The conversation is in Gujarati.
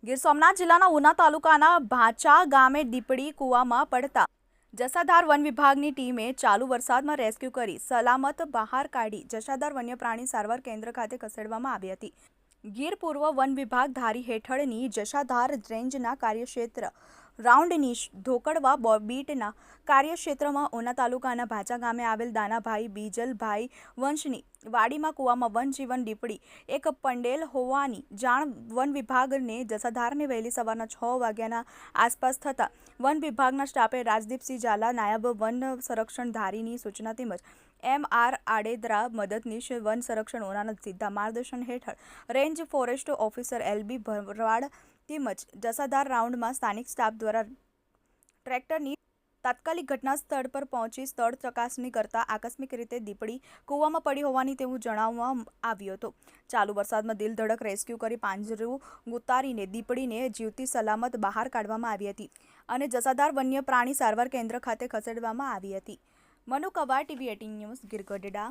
ગીર સોમનાથ જિલ્લાના ઉના તાલુકાના ભાચા ગામે દીપડી કૂવામાં પડતા જસાધાર વન વિભાગની ટીમે ચાલુ વરસાદમાં રેસ્ક્યુ કરી સલામત બહાર કાઢી જસાધાર વન્ય પ્રાણી સારવાર કેન્દ્ર ખાતે ખસેડવામાં આવી હતી। ગીર પૂર્વ વન વિભાગ ધારી હેઠળની જસાધાર રેન્જના કાર્યક્ષેત્ર રાઉન્ડની ધોકડવા બીટના કાર્યક્ષેત્રમાં ઉના તાલુકાના ભાચા ગામે આવેલ દાનાભાઈ બીજલભાઈ વંશની વાડીમાં કૂવામાં વનજીવન દીપડી એક પંડેલ હોવાની જાણ વન વિભાગને જસાધારને વહેલી સવારના 6 વાગ્યાના આસપાસ થતા વન વિભાગના સ્ટાફે રાજદીપસિંહ ઝાલા નાયબ વન સંરક્ષણ ધારીની સૂચના તેમજ MR આડેદરા મદદનીશ વન સંરક્ષણ ઓનાના સીધા માર્ગદર્શન હેઠળ રેન્જ ફોરેસ્ટ ઓફિસર LB ભરવાડ તેમજ જસાધાર રાઉન્ડમાં સ્થાનિક સ્ટાફ દ્વારા ટ્રેક્ટરની તાત્કાલિક ઘટના સ્થળ પર પહોંચી સ્થળ ચકાસણી કરતા આકસ્મિક રીતે દીપડી કૂવામાં પડી હોવાની તેવું જણાવવામાં આવ્યું હતું। ચાલુ વરસાદમાં દિલધડક રેસ્ક્યુ કરી પાંજરું ઉતારીને દીપડીને જીવતી સલામત બહાર કાઢવામાં આવી હતી અને જસાધાર વન્ય પ્રાણી સારવાર કેન્દ્ર ખાતે ખસેડવામાં આવી હતી। Manu Quad TV 18 news Gir Gadhada.